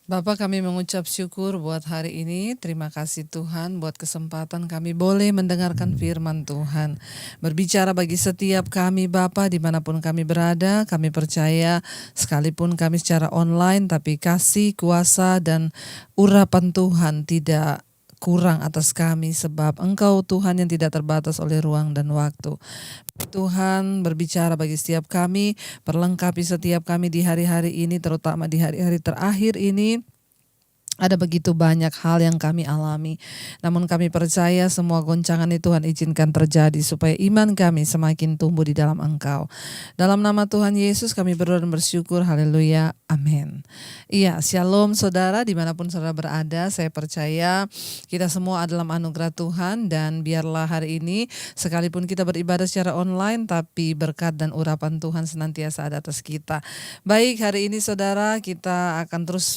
Bapa, kami mengucap syukur buat hari ini. Terima kasih Tuhan buat kesempatan kami boleh mendengarkan firman Tuhan. Berbicara bagi setiap kami Bapa dimanapun kami berada, kami percaya sekalipun kami secara online, tapi kasih, kuasa, dan urapan Tuhan tidak kurang atas kami sebab Engkau Tuhan yang tidak terbatas oleh ruang dan waktu. Tuhan berbicara bagi setiap kami, perlengkapi setiap kami di hari-hari ini, terutama di hari-hari terakhir ini. Ada begitu banyak hal yang kami alami, namun kami percaya semua goncangan itu Tuhan izinkan terjadi supaya iman kami semakin tumbuh di dalam Engkau. Dalam nama Tuhan Yesus kami berdoa dan bersyukur, haleluya, amin. Iya, shalom saudara dimanapun saudara berada, saya percaya kita semua adalah anugerah Tuhan dan biarlah hari ini sekalipun kita beribadah secara online, tapi berkat dan urapan Tuhan senantiasa ada atas kita. Baik, hari ini saudara kita akan terus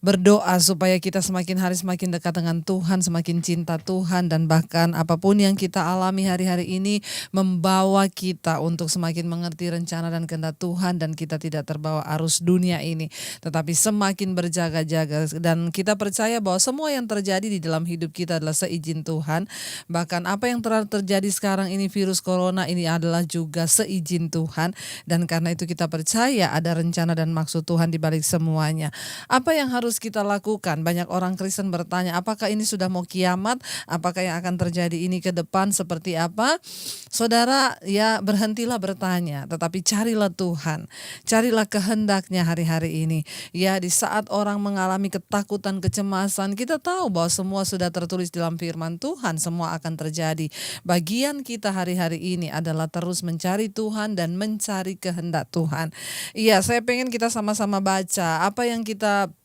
berdoa supaya kita semakin hari semakin dekat dengan Tuhan, semakin cinta Tuhan, dan bahkan apapun yang kita alami hari-hari ini membawa kita untuk semakin mengerti rencana dan kehendak Tuhan, dan kita tidak terbawa arus dunia ini, tetapi semakin berjaga-jaga, dan kita percaya bahwa semua yang terjadi di dalam hidup kita adalah seizin Tuhan. Bahkan apa yang terjadi sekarang ini, virus corona ini adalah juga seizin Tuhan, dan karena itu kita percaya ada rencana dan maksud Tuhan di balik semuanya. Apa yang harus kita lakukan? Banyak orang Kristen bertanya, apakah ini sudah mau kiamat? Apakah yang akan terjadi ini ke depan seperti apa? Saudara, ya berhentilah bertanya, tetapi carilah Tuhan. Carilah kehendaknya hari-hari ini. Ya, di saat orang mengalami ketakutan, kecemasan, kita tahu bahwa semua sudah tertulis dalam firman Tuhan, semua akan terjadi. Bagian kita hari-hari ini adalah terus mencari Tuhan dan mencari kehendak Tuhan. Iya, saya pengen kita sama-sama baca apa yang kita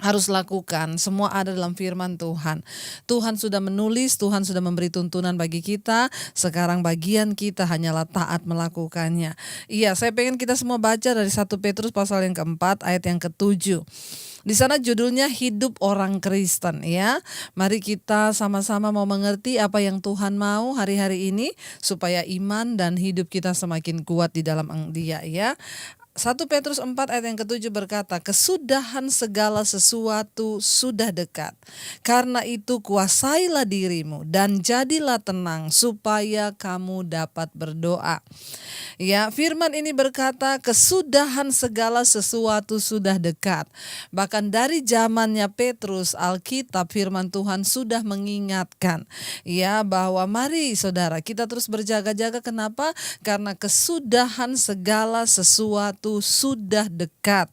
harus lakukan. Semua ada dalam firman Tuhan. Tuhan sudah menulis, Tuhan sudah memberi tuntunan bagi kita. Sekarang bagian kita hanyalah taat melakukannya. Iya, saya pengen kita semua baca dari 1 Petrus pasal yang keempat ayat yang ketujuh. Di sana judulnya hidup orang Kristen, ya. Mari kita sama-sama mau mengerti apa yang Tuhan mau hari-hari ini supaya iman dan hidup kita semakin kuat di dalam Dia, ya. 1 Petrus 4 ayat yang ketujuh berkata, kesudahan segala sesuatu sudah dekat. Karena itu kuasailah dirimu dan jadilah tenang supaya kamu dapat berdoa. Ya, firman ini berkata kesudahan segala sesuatu sudah dekat. Bahkan dari zamannya Petrus, Alkitab firman Tuhan sudah mengingatkan, ya, bahwa mari saudara kita terus berjaga-jaga. Kenapa? Karena kesudahan segala sesuatu sudah dekat.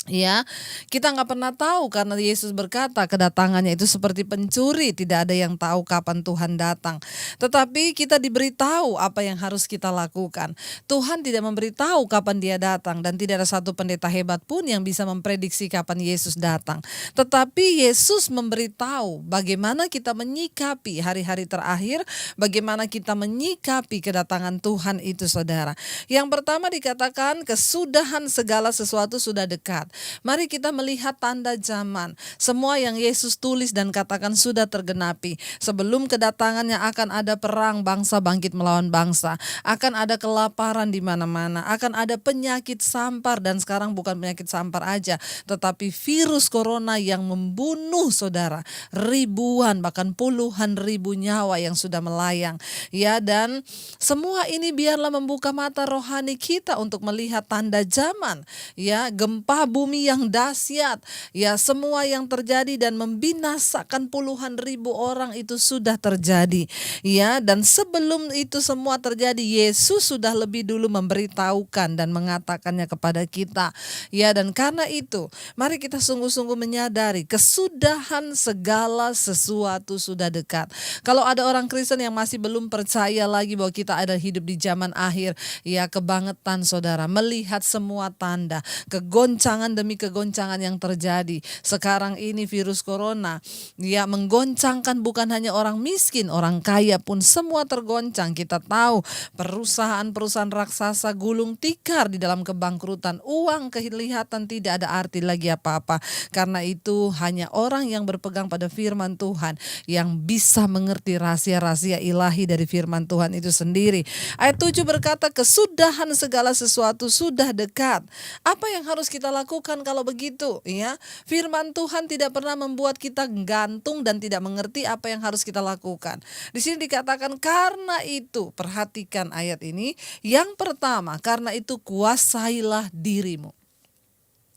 Ya, kita nggak pernah tahu karena Yesus berkata kedatangannya itu seperti pencuri, tidak ada yang tahu kapan Tuhan datang. Tetapi kita diberitahu apa yang harus kita lakukan. Tuhan tidak memberitahu kapan Dia datang dan tidak ada satu pendeta hebat pun yang bisa memprediksi kapan Yesus datang. Tetapi Yesus memberitahu bagaimana kita menyikapi hari-hari terakhir, bagaimana kita menyikapi kedatangan Tuhan itu, saudara. Yang pertama dikatakan kesudahan segala sesuatu sudah dekat. Mari kita melihat tanda zaman. Semua yang Yesus tulis dan katakan sudah tergenapi. Sebelum kedatangannya akan ada perang, bangsa bangkit melawan bangsa. Akan ada kelaparan di mana-mana. Akan ada penyakit sampar, dan sekarang bukan penyakit sampar aja, tetapi virus corona yang membunuh saudara. Ribuan bahkan puluhan ribu nyawa yang sudah melayang. Ya, dan semua ini biarlah membuka mata rohani kita untuk melihat tanda zaman. Ya, gempa bumi yang dahsyat, ya, semua yang terjadi dan membinasakan puluhan ribu orang itu sudah terjadi, ya. Dan sebelum itu semua terjadi, Yesus sudah lebih dulu memberitahukan dan mengatakannya kepada kita, ya. Dan karena itu mari kita sungguh-sungguh menyadari kesudahan segala sesuatu sudah dekat. Kalau ada orang Kristen yang masih belum percaya lagi bahwa kita ada hidup di zaman akhir, ya, kebangetan saudara melihat semua tanda kegoncangan demi kegoncangan yang terjadi. Sekarang ini virus corona, ya, menggoncangkan bukan hanya orang miskin, orang kaya pun semua tergoncang. Kita tahu perusahaan-perusahaan raksasa gulung tikar di dalam kebangkrutan. Uang kelihatan tidak ada arti lagi apa-apa. Karena itu hanya orang yang berpegang pada firman Tuhan yang bisa mengerti rahasia-rahasia ilahi dari firman Tuhan itu sendiri. Ayat 7 berkata kesudahan segala sesuatu sudah dekat. Apa yang harus kita lakukan? lakukan kalau begitu? Ya, firman Tuhan tidak pernah membuat kita gantung dan tidak mengerti apa yang harus kita lakukan. Di sini dikatakan karena itu, perhatikan ayat ini. Yang pertama, karena itu kuasailah dirimu.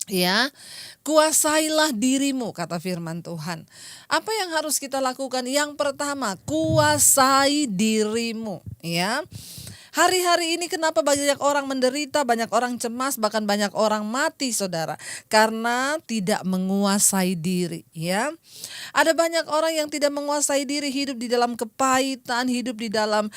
Ya, kuasailah dirimu, kata firman Tuhan. Apa yang harus kita lakukan? Yang pertama, kuasai dirimu. Ya, hari-hari ini kenapa banyak orang menderita, banyak orang cemas, bahkan banyak orang mati, saudara? Karena tidak menguasai diri. Ya, ada banyak orang yang tidak menguasai diri, hidup di dalam kepahitan, hidup di dalam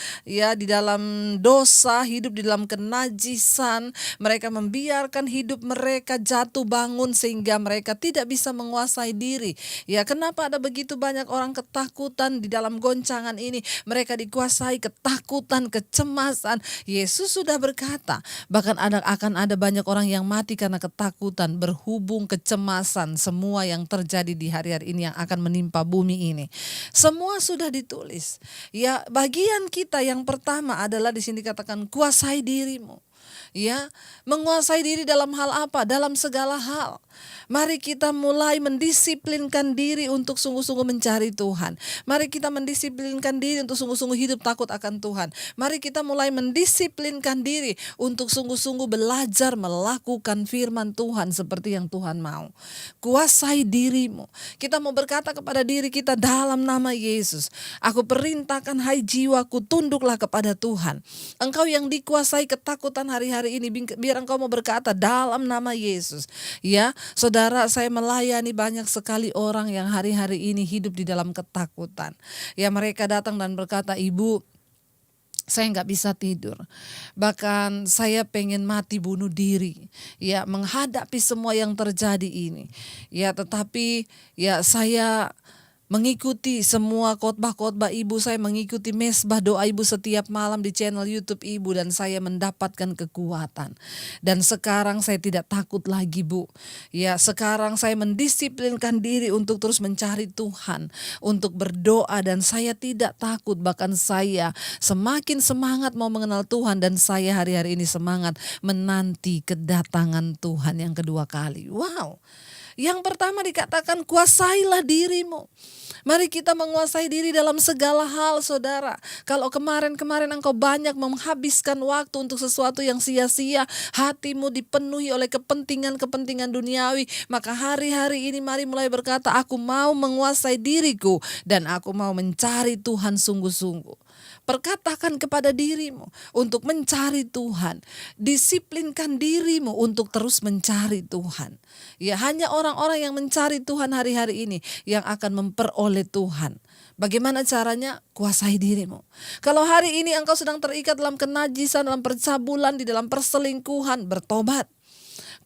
dosa, hidup di dalam kenajisan. Mereka membiarkan hidup mereka jatuh bangun sehingga mereka tidak bisa menguasai diri. Ya, kenapa ada begitu banyak orang ketakutan di dalam goncangan ini? Mereka dikuasai ketakutan, kecemasan. Yesus sudah berkata, bahkan akan ada banyak orang yang mati karena ketakutan, berhubung kecemasan, semua yang terjadi di hari-hari ini yang akan menimpa bumi ini. Semua sudah ditulis. Ya, bagian kita yang pertama adalah di sini dikatakan kuasai dirimu. Ya, menguasai diri dalam hal apa? Dalam segala hal. Mari kita mulai mendisiplinkan diri untuk sungguh-sungguh mencari Tuhan. Mari kita mendisiplinkan diri untuk sungguh-sungguh hidup takut akan Tuhan. Mari kita mulai mendisiplinkan diri untuk sungguh-sungguh belajar melakukan firman Tuhan seperti yang Tuhan mau. Kuasai dirimu. Kita mau berkata kepada diri kita dalam nama Yesus, aku perintahkan, hai jiwaku, tunduklah kepada Tuhan. Engkau yang dikuasai ketakutan hari-hari ini, biar engkau mau berkata dalam nama Yesus. Ya, saudara, saya melayani banyak sekali orang yang hari-hari ini hidup di dalam ketakutan. Ya, mereka datang dan berkata, Ibu, saya nggak bisa tidur. Bahkan saya pengen mati bunuh diri. Ya, menghadapi semua yang terjadi ini. Ya, tetapi ya saya mengikuti semua khotbah-khotbah ibu, saya mengikuti mesbah doa ibu setiap malam di channel YouTube ibu, dan saya mendapatkan kekuatan. Dan sekarang saya tidak takut lagi, Bu. Ya, sekarang saya mendisiplinkan diri untuk terus mencari Tuhan, untuk berdoa, dan saya tidak takut, bahkan saya semakin semangat mau mengenal Tuhan, dan saya hari-hari ini semangat menanti kedatangan Tuhan yang kedua kali. Wow. Yang pertama dikatakan kuasailah dirimu. Mari kita menguasai diri dalam segala hal, saudara. Kalau kemarin-kemarin engkau banyak menghabiskan waktu untuk sesuatu yang sia-sia, hatimu dipenuhi oleh kepentingan-kepentingan duniawi, maka hari-hari ini mari mulai berkata, aku mau menguasai diriku dan aku mau mencari Tuhan sungguh-sungguh. Perkatakan kepada dirimu untuk mencari Tuhan. Disiplinkan dirimu untuk terus mencari Tuhan. Ya, hanya orang-orang yang mencari Tuhan hari-hari ini yang akan memperoleh Tuhan. Bagaimana caranya? Kuasai dirimu. Kalau hari ini engkau sedang terikat dalam kenajisan, dalam percabulan, di dalam perselingkuhan, bertobat.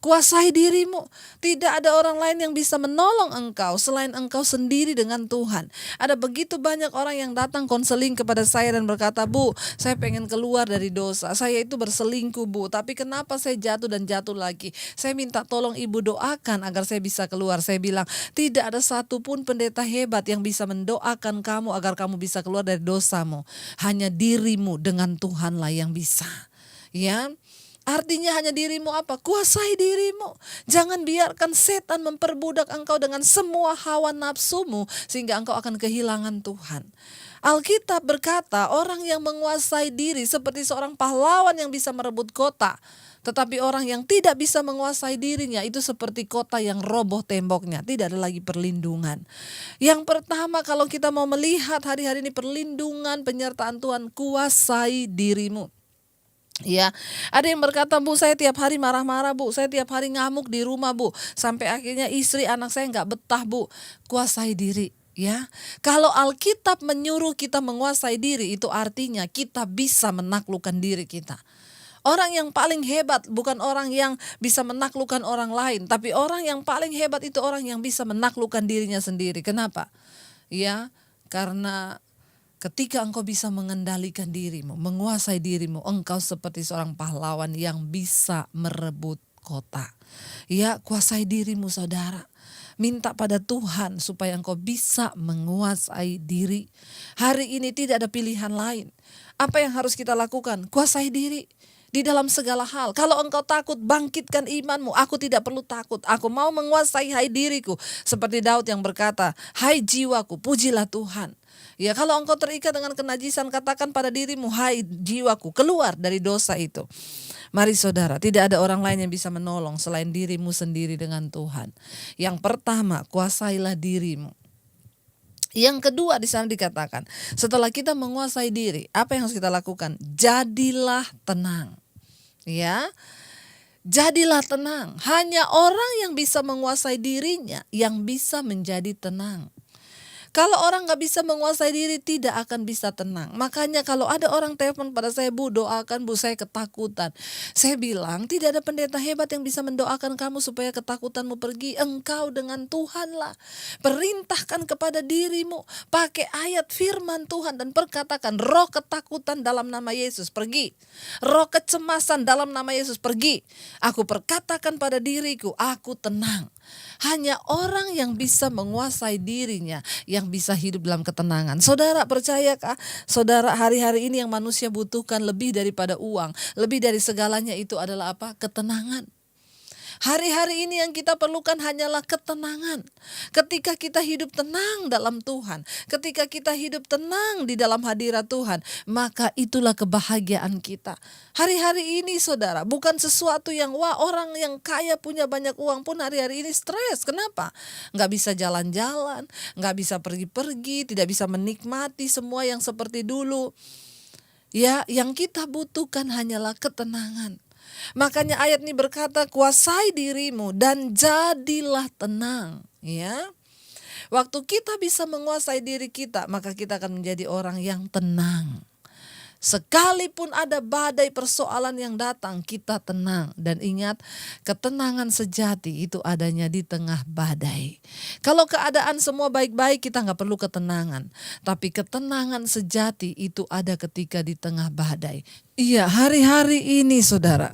Kuasai dirimu. Tidak ada orang lain yang bisa menolong engkau selain engkau sendiri dengan Tuhan. Ada begitu banyak orang yang datang konseling kepada saya dan berkata, Bu, saya pengen keluar dari dosa. Saya itu berselingkuh, Bu, tapi kenapa saya jatuh dan jatuh lagi? Saya minta tolong ibu doakan agar saya bisa keluar. Saya bilang, tidak ada satupun pendeta hebat yang bisa mendoakan kamu agar kamu bisa keluar dari dosamu. Hanya dirimu dengan Tuhanlah yang bisa. Ya. Artinya hanya dirimu apa? Kuasai dirimu. Jangan biarkan setan memperbudak engkau dengan semua hawa nafsumu sehingga engkau akan kehilangan Tuhan. Alkitab berkata orang yang menguasai diri seperti seorang pahlawan yang bisa merebut kota. Tetapi orang yang tidak bisa menguasai dirinya itu seperti kota yang roboh temboknya. Tidak ada lagi perlindungan. Yang pertama, kalau kita mau melihat hari-hari ini perlindungan penyertaan Tuhan, kuasai dirimu. Ya, ada yang berkata, Bu, saya tiap hari marah-marah, Bu, saya tiap hari ngamuk di rumah, Bu, sampai akhirnya istri anak saya nggak betah, Bu. Kuasai diri. Ya, kalau Alkitab menyuruh kita menguasai diri, itu artinya kita bisa menaklukkan diri kita. Orang yang paling hebat bukan orang yang bisa menaklukkan orang lain, tapi orang yang paling hebat itu orang yang bisa menaklukkan dirinya sendiri. Kenapa? Ya, karena ketika engkau bisa mengendalikan dirimu, menguasai dirimu, engkau seperti seorang pahlawan yang bisa merebut kota. Ya, kuasai dirimu, saudara. Minta pada Tuhan supaya engkau bisa menguasai diri. Hari ini tidak ada pilihan lain. Apa yang harus kita lakukan? Kuasai diri. di dalam segala hal. Kalau engkau takut, bangkitkan imanmu. Aku tidak perlu takut. Aku mau menguasai hai diriku. Seperti Daud yang berkata, hai jiwaku, pujilah Tuhan. Ya, kalau engkau terikat dengan kenajisan, katakan pada dirimu, hai jiwaku, keluar dari dosa itu. Mari saudara, tidak ada orang lain yang bisa menolong selain dirimu sendiri dengan Tuhan. Yang pertama, kuasailah dirimu. Yang kedua di sana dikatakan, setelah kita menguasai diri, apa yang harus kita lakukan? Jadilah tenang. Ya, jadilah tenang. Hanya orang yang bisa menguasai dirinya yang bisa menjadi tenang. Kalau orang gak bisa menguasai diri, tidak akan bisa tenang. Makanya kalau ada orang telepon pada saya, Bu, doakan Bu, saya ketakutan. Saya bilang, tidak ada pendeta hebat yang bisa mendoakan kamu supaya ketakutanmu pergi. Engkau dengan Tuhanlah. Perintahkan kepada dirimu, pakai ayat firman Tuhan dan perkatakan, roh ketakutan dalam nama Yesus pergi. Roh kecemasan dalam nama Yesus pergi. Aku perkatakan pada diriku, aku tenang. Hanya orang yang bisa menguasai dirinya yang bisa hidup dalam ketenangan. Saudara, percayakah saudara, hari-hari ini yang manusia butuhkan lebih daripada uang, lebih dari segalanya itu adalah apa? Ketenangan. Hari-hari ini yang kita perlukan hanyalah ketenangan. Ketika kita hidup tenang dalam Tuhan, ketika kita hidup tenang di dalam hadirat Tuhan, maka itulah kebahagiaan kita. Hari-hari ini saudara, bukan sesuatu yang orang yang kaya punya banyak uang pun hari-hari ini stres. Kenapa? Nggak bisa jalan-jalan, nggak bisa pergi-pergi, tidak bisa menikmati semua yang seperti dulu. Ya, yang kita butuhkan hanyalah ketenangan. Makanya ayat ini berkata, kuasai dirimu dan jadilah tenang. Ya, waktu kita bisa menguasai diri kita, maka kita akan menjadi orang yang tenang. Sekalipun ada badai persoalan yang datang, kita tenang. Dan ingat, ketenangan sejati itu adanya di tengah badai. Kalau keadaan semua baik-baik, kita gak perlu ketenangan. Tapi ketenangan sejati itu ada ketika di tengah badai. Iya, hari-hari ini saudara,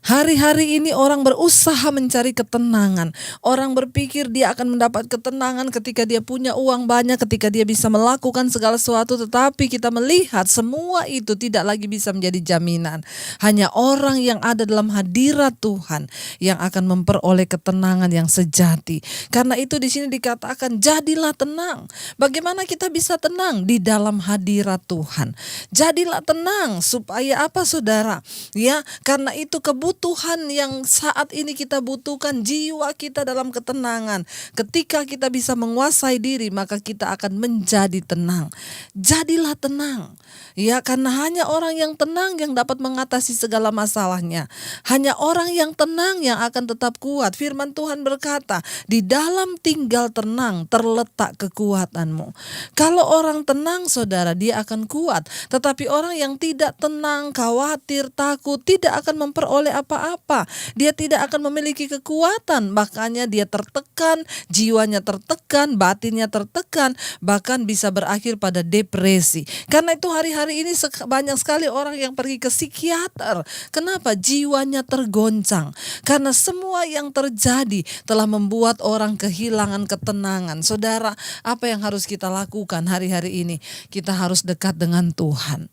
hari-hari ini orang berusaha mencari ketenangan. Orang berpikir dia akan mendapat ketenangan ketika dia punya uang banyak, ketika dia bisa melakukan segala sesuatu. Tetapi kita melihat semua itu tidak lagi bisa menjadi jaminan. Hanya orang yang ada dalam hadirat Tuhan yang akan memperoleh ketenangan yang sejati. Karena itu di sini dikatakan jadilah tenang. Bagaimana kita bisa tenang? Di dalam hadirat Tuhan. Jadilah tenang supaya apa saudara? Ya, karena itu kebutuhan yang saat ini kita butuhkan, jiwa kita dalam ketenangan. Ketika kita bisa menguasai diri, maka kita akan menjadi tenang. Jadilah tenang. Ya, karena hanya orang yang tenang yang dapat mengatasi segala masalahnya. Hanya orang yang tenang yang akan tetap kuat. Firman Tuhan berkata, di dalam tinggal tenang terletak kekuatanmu. Kalau orang tenang saudara, dia akan kuat. Tetapi orang yang tidak tenang, khawatir, takut, tidak akan memperoleh apa-apa. Dia tidak akan memiliki kekuatan. Makanya dia tertekan, jiwanya tertekan, batinnya tertekan, bahkan bisa berakhir pada depresi. Karena itu hari-hari ini banyak sekali orang yang pergi ke psikiater. Kenapa? Jiwanya tergoncang. Karena semua yang terjadi telah membuat orang kehilangan ketenangan. Saudara, apa yang harus kita lakukan hari-hari ini? Kita harus dekat dengan Tuhan.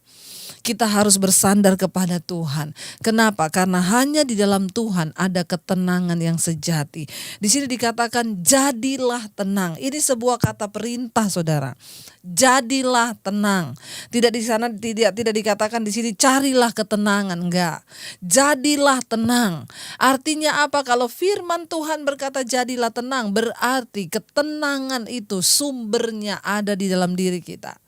Kita harus bersandar kepada Tuhan. Kenapa? Karena hanya di dalam Tuhan ada ketenangan yang sejati. Di sini dikatakan jadilah tenang. Ini sebuah kata perintah, saudara. Jadilah tenang. Tidak di sana tidak dikatakan di sini carilah ketenangan, enggak. Jadilah tenang. Artinya apa? Kalau firman Tuhan berkata jadilah tenang, berarti ketenangan itu sumbernya ada di dalam diri kita.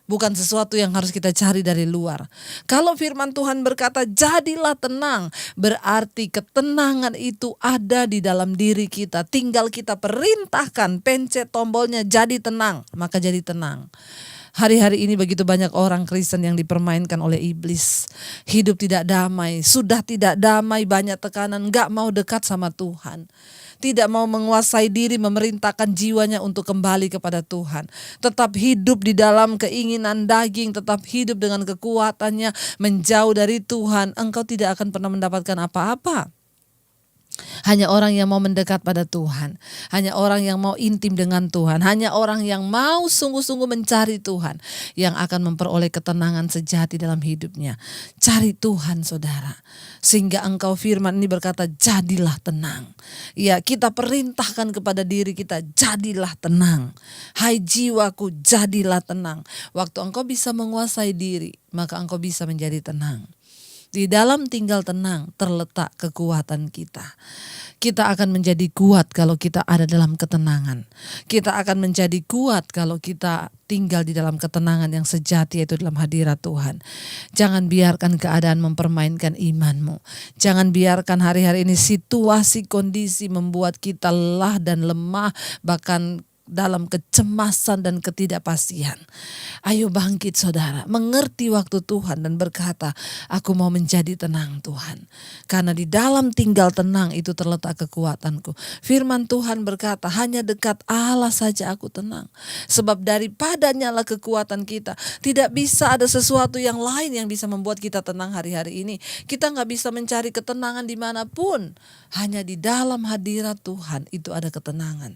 Bukan sesuatu yang harus kita cari dari luar. Kalau firman Tuhan berkata jadilah tenang, berarti ketenangan itu ada di dalam diri kita. Tinggal kita perintahkan, pencet tombolnya jadi tenang, maka jadi tenang. Hari-hari ini begitu banyak orang Kristen yang dipermainkan oleh iblis. Hidup tidak damai, sudah tidak damai, banyak tekanan, gak mau dekat sama Tuhan. Tidak mau menguasai diri, memerintahkan jiwanya untuk kembali kepada Tuhan. Tetap hidup di dalam keinginan daging, tetap hidup dengan kekuatannya, menjauh dari Tuhan. Engkau tidak akan pernah mendapatkan apa-apa. Hanya orang yang mau mendekat pada Tuhan, hanya orang yang mau intim dengan Tuhan, hanya orang yang mau sungguh-sungguh mencari Tuhan yang akan memperoleh ketenangan sejati dalam hidupnya. Cari Tuhan, saudara, sehingga engkau firman ini berkata, jadilah tenang. Ya, kita perintahkan kepada diri kita, jadilah tenang. Hai jiwaku, jadilah tenang. Waktu engkau bisa menguasai diri, maka engkau bisa menjadi tenang. Di dalam tinggal tenang terletak kekuatan kita. Kita akan menjadi kuat kalau kita ada dalam ketenangan. Kita akan menjadi kuat kalau kita tinggal di dalam ketenangan yang sejati, yaitu dalam hadirat Tuhan. Jangan biarkan keadaan mempermainkan imanmu. Jangan biarkan hari-hari ini situasi kondisi membuat kita lelah dan lemah, bahkan dalam kecemasan dan ketidakpastian. Ayo bangkit, saudara, mengerti waktu Tuhan dan berkata, aku mau menjadi tenang, Tuhan. Karena di dalam tinggal tenang itu terletak kekuatanku. Firman Tuhan berkata, hanya dekat Allah saja aku tenang. Sebab daripadanya lah kekuatan kita. Tidak bisa ada sesuatu yang lain yang bisa membuat kita tenang hari-hari ini. Kita gak bisa mencari ketenangan dimanapun. Hanya di dalam hadirat Tuhan itu ada ketenangan.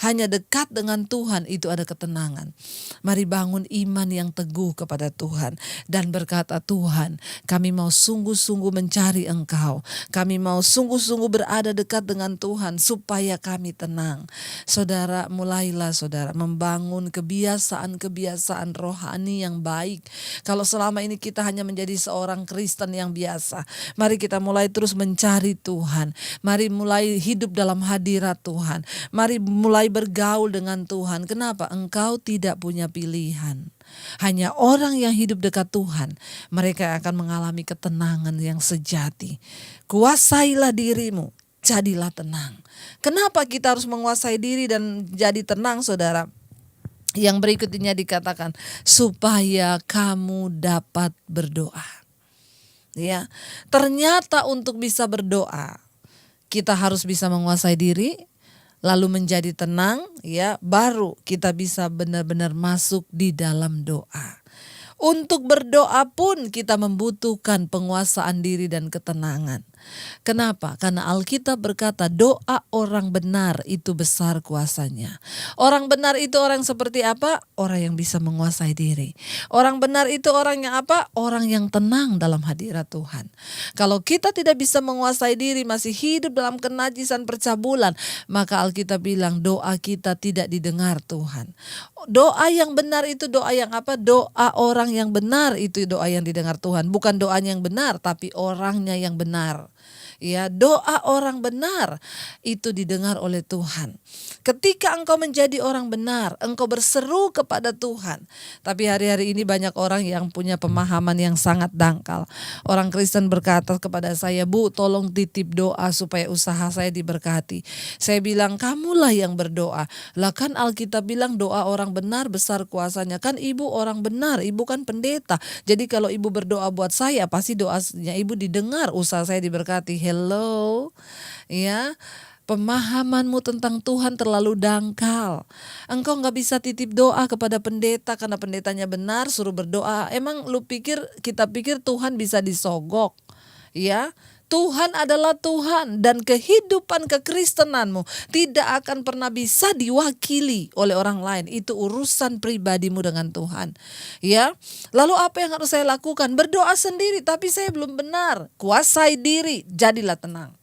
Hanya dekat dengan Tuhan itu ada ketenangan. Mari bangun iman yang teguh kepada Tuhan dan berkata, Tuhan, kami mau sungguh-sungguh mencari Engkau. Kami mau sungguh-sungguh berada dekat dengan Tuhan supaya kami tenang. Saudara, mulailah saudara membangun kebiasaan-kebiasaan rohani yang baik. Kalau selama ini kita hanya menjadi seorang Kristen yang biasa, mari kita mulai terus mencari Tuhan. Mari mulai hidup dalam hadirat Tuhan. Mari mulai bergaul dengan Tuhan. Kenapa? Engkau tidak punya pilihan. Hanya orang yang hidup dekat Tuhan, mereka akan mengalami ketenangan yang sejati. Kuasailah dirimu, jadilah tenang. Kenapa kita harus menguasai diri dan jadi tenang, saudara? Yang berikutnya dikatakan, supaya kamu dapat berdoa. Ya, ternyata untuk bisa berdoa, kita harus bisa menguasai diri, lalu menjadi tenang, ya, baru kita bisa benar-benar masuk di dalam doa. Untuk berdoa pun kita membutuhkan penguasaan diri dan ketenangan. Kenapa? Karena Alkitab berkata doa orang benar itu besar kuasanya. Orang benar itu orang seperti apa? Orang yang bisa menguasai diri. Orang benar itu orang yang apa? Orang yang tenang dalam hadirat Tuhan. Kalau kita tidak bisa menguasai diri, masih hidup dalam kenajisan percabulan, maka Alkitab bilang doa kita tidak didengar Tuhan. Doa yang benar itu doa yang apa? Doa orang yang benar itu doa yang didengar Tuhan. Bukan doanya yang benar, tapi orangnya yang benar. Ya, doa orang benar itu didengar oleh Tuhan. Ketika engkau menjadi orang benar, engkau berseru kepada Tuhan. Tapi hari-hari ini banyak orang yang punya pemahaman yang sangat dangkal. Orang Kristen berkata kepada saya, Bu, tolong titip doa supaya usaha saya diberkati. Saya bilang, kamulah yang berdoa. Lah kan Alkitab bilang doa orang benar besar kuasanya. Kan ibu orang benar, ibu kan pendeta. Jadi kalau ibu berdoa buat saya, pasti doanya ibu didengar, usaha saya diberkati. Hello, ya, pemahamanmu tentang Tuhan terlalu dangkal. Engkau gak bisa titip doa kepada pendeta karena pendetanya benar, suruh berdoa. Emang kita pikir Tuhan bisa disogok? Ya, Tuhan adalah Tuhan dan kehidupan kekristenanmu tidak akan pernah bisa diwakili oleh orang lain. Itu urusan pribadimu dengan Tuhan. Ya, lalu apa yang harus saya lakukan? Berdoa sendiri, tapi saya belum benar. Kuasai diri, jadilah tenang.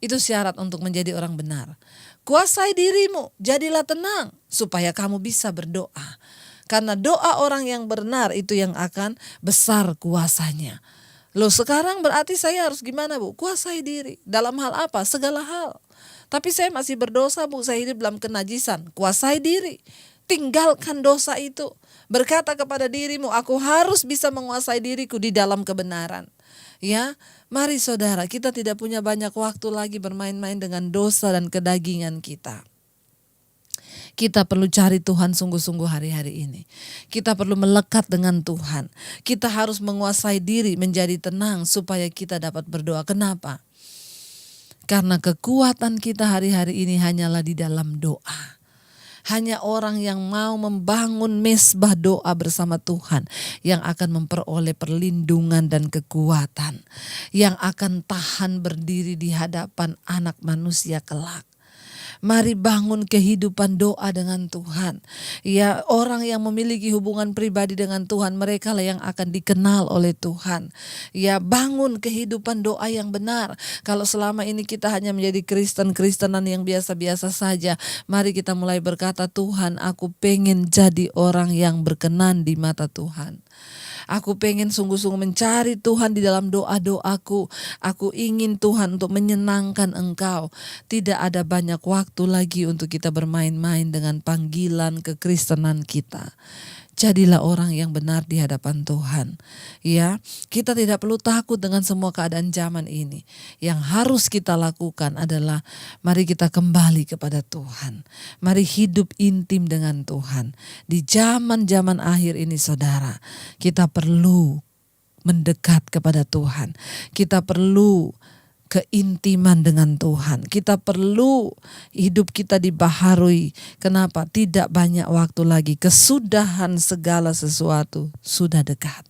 Itu syarat untuk menjadi orang benar. Kuasai dirimu, jadilah tenang supaya kamu bisa berdoa. Karena doa orang yang benar itu yang akan besar kuasanya. Loh, sekarang berarti saya harus gimana, Bu? Kuasai diri. Dalam hal apa? Segala hal. Tapi saya masih berdosa, Bu. Saya hidup dalam kenajisan. Kuasai diri. Tinggalkan dosa itu. Berkata kepada dirimu, aku harus bisa menguasai diriku di dalam kebenaran. Ya, mari saudara, kita tidak punya banyak waktu lagi bermain-main dengan dosa dan kedagingan kita. Kita perlu cari Tuhan sungguh-sungguh hari-hari ini. Kita perlu melekat dengan Tuhan. Kita harus menguasai diri menjadi tenang supaya kita dapat berdoa. Kenapa? Karena kekuatan kita hari-hari ini hanyalah di dalam doa. Hanya orang yang mau membangun mezbah doa bersama Tuhan yang akan memperoleh perlindungan dan kekuatan, yang akan tahan berdiri di hadapan anak manusia kelak. Mari bangun kehidupan doa dengan Tuhan. Ya, orang yang memiliki hubungan pribadi dengan Tuhan, mereka lah yang akan dikenal oleh Tuhan. Ya, bangun kehidupan doa yang benar. Kalau selama ini kita hanya menjadi Kristen-Kristenan yang biasa-biasa saja, mari kita mulai berkata, Tuhan, aku pengen jadi orang yang berkenan di mata Tuhan. Aku pengen sungguh-sungguh mencari Tuhan di dalam doa-doaku. Aku ingin Tuhan untuk menyenangkan Engkau. Tidak ada banyak waktu lagi untuk kita bermain-main dengan panggilan kekristenan kita. Jadilah orang yang benar di hadapan Tuhan. Ya, kita tidak perlu takut dengan semua keadaan zaman ini. Yang harus kita lakukan adalah mari kita kembali kepada Tuhan. Mari hidup intim dengan Tuhan. Di zaman-zaman akhir ini saudara, kita perlu mendekat kepada Tuhan. Kita perlu keintiman dengan Tuhan. Kita perlu hidup kita dibaharui. Kenapa? Tidak banyak waktu lagi. Kesudahan segala sesuatu sudah dekat.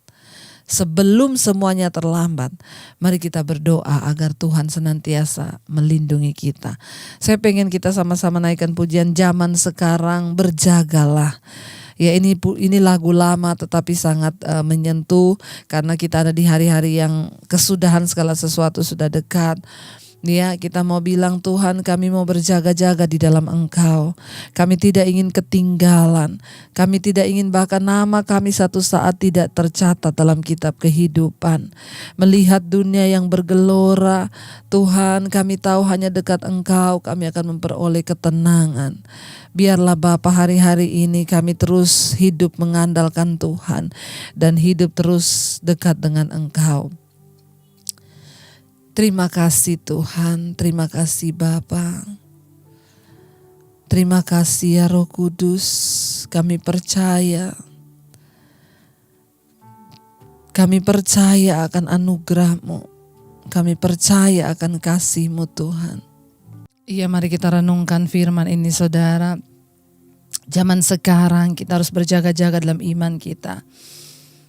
Sebelum semuanya terlambat, mari kita berdoa agar Tuhan senantiasa melindungi kita. Saya pengen kita sama-sama naikkan pujian zaman sekarang, berjagalah. Ya, ini lagu lama tetapi sangat menyentuh karena kita ada di hari-hari yang kesudahan segala sesuatu sudah dekat. Ya, kita mau bilang Tuhan, kami mau berjaga-jaga di dalam Engkau. Kami tidak ingin ketinggalan. Kami tidak ingin bahkan nama kami satu saat tidak tercatat dalam kitab kehidupan. Melihat dunia yang bergelora, Tuhan, kami tahu hanya dekat Engkau kami akan memperoleh ketenangan. Biarlah Bapa, hari-hari ini kami terus hidup mengandalkan Tuhan dan hidup terus dekat dengan Engkau. Terima kasih Tuhan, terima kasih Bapa. Terima kasih ya Roh Kudus, kami percaya. Kami percaya akan anugerah-Mu. Kami percaya akan kasih-Mu Tuhan. Iya, mari kita renungkan firman ini saudara. Zaman sekarang kita harus berjaga-jaga dalam iman kita.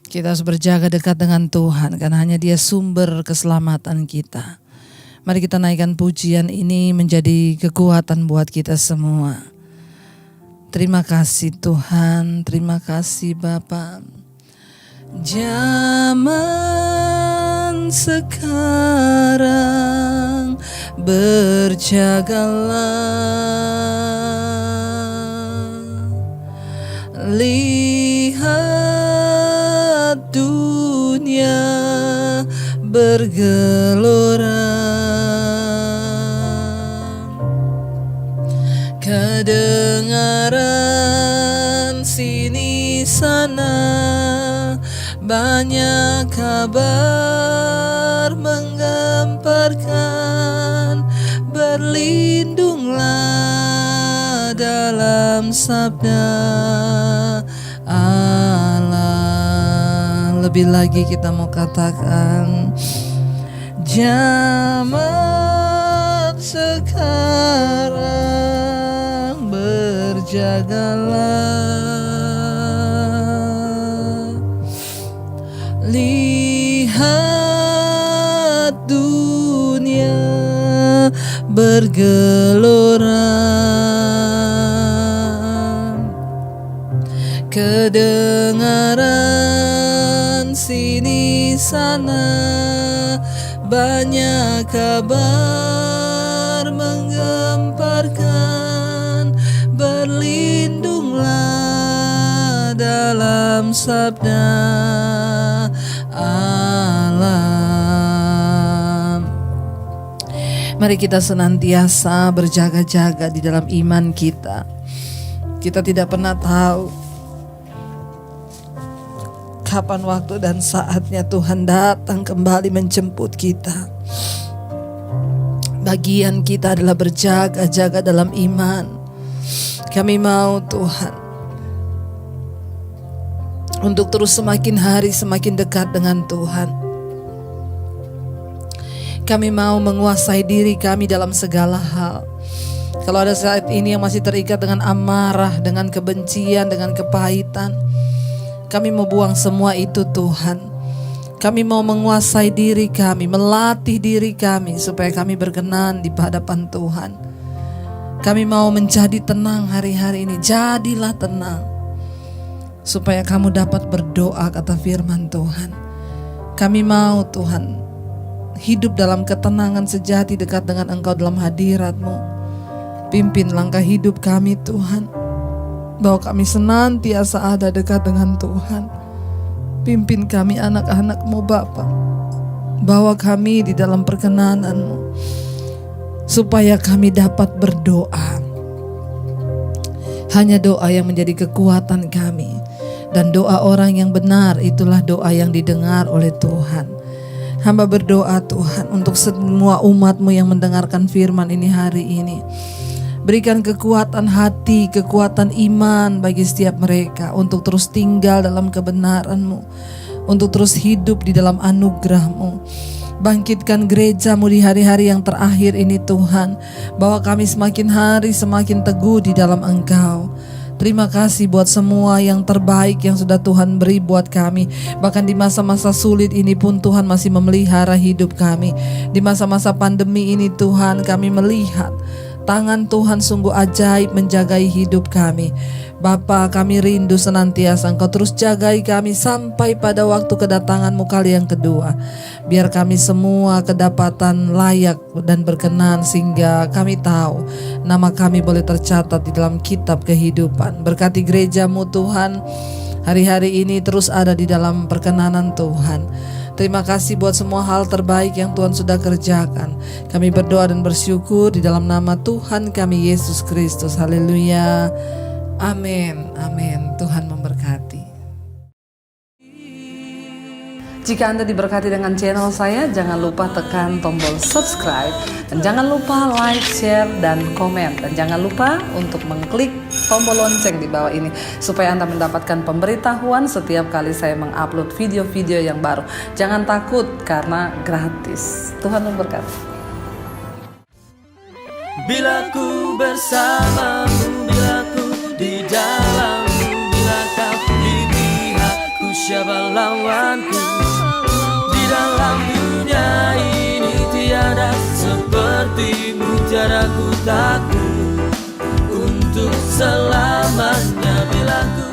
Kita harus berjaga dekat dengan Tuhan karena hanya Dia sumber keselamatan kita. Mari kita naikkan pujian ini menjadi kekuatan buat kita semua. Terima kasih Tuhan, terima kasih Bapa. Zaman sekarang berjagalah, lihat dunia bergelora, kedengaran sini sana banyak kabar menggemparkan. Berlindunglah dalam sabda Allah. Lebih lagi kita mau katakan, zaman sekarang berjagalah, lihat dunia bergelora, kedengaran sini sana banyak kabar menggemparkan. Berlindunglah dalam sabda Allah. Mari kita senantiasa berjaga-jaga di dalam iman kita. Kita tidak pernah tahu kapan waktu dan saatnya Tuhan datang kembali menjemput kita. Bagian kita adalah berjaga-jaga dalam iman. Kami mau Tuhan untuk terus semakin hari semakin dekat dengan Tuhan. Kami mau menguasai diri kami dalam segala hal. Kalau ada saat ini yang masih terikat dengan amarah, dengan kebencian, dengan kepahitan, kami mau buang semua itu Tuhan. Kami mau menguasai diri kami, melatih diri kami supaya kami berkenan di hadapan Tuhan. Kami mau menjadi tenang hari-hari ini. Jadilah tenang supaya kamu dapat berdoa, kata firman Tuhan. Kami mau Tuhan hidup dalam ketenangan sejati dekat dengan Engkau dalam hadirat-Mu. Pimpin langkah hidup kami Tuhan, bahwa kami senantiasa ada dekat dengan Tuhan. Pimpin kami anak-anak-Mu Bapa, bawa kami di dalam perkenanan-Mu, supaya kami dapat berdoa. Hanya doa yang menjadi kekuatan kami, dan doa orang yang benar itulah doa yang didengar oleh Tuhan. Hamba berdoa Tuhan untuk semua umat-Mu yang mendengarkan firman ini hari ini. Berikan kekuatan hati, kekuatan iman bagi setiap mereka untuk terus tinggal dalam kebenaran-Mu, untuk terus hidup di dalam anugerah-Mu. Bangkitkan gereja-Mu di hari-hari yang terakhir ini Tuhan, bahwa kami semakin hari semakin teguh di dalam Engkau. Terima kasih buat semua yang terbaik yang sudah Tuhan beri buat kami. Bahkan di masa-masa sulit ini pun Tuhan masih memelihara hidup kami. Di masa-masa pandemi ini Tuhan, kami melihat tangan Tuhan sungguh ajaib menjagai hidup kami. Bapa, kami rindu senantiasa Engkau terus jagai kami sampai pada waktu kedatangan-Mu kali yang kedua. Biar kami semua kedapatan layak dan berkenan, sehingga kami tahu nama kami boleh tercatat di dalam kitab kehidupan. Berkati gereja-Mu Tuhan, hari-hari ini terus ada di dalam perkenanan Tuhan. Terima kasih buat semua hal terbaik yang Tuhan sudah kerjakan. Kami berdoa dan bersyukur di dalam nama Tuhan kami Yesus Kristus. Haleluya. Amin. Amin. Tuhan memberkati. Jika Anda diberkati dengan channel saya, jangan lupa tekan tombol subscribe, dan jangan lupa like, share, dan komen, dan jangan lupa untuk mengklik tombol lonceng di bawah ini supaya Anda mendapatkan pemberitahuan setiap kali saya mengupload video-video yang baru. Jangan takut karena gratis. Tuhan memberkati. Bila ku bersamamu, bila ku di dalammu, bila kau di pihakku, siapa lawanku? Di dalam dunia ini tiada sepertimu, tiada ku takut untuk selamanya. Bila ku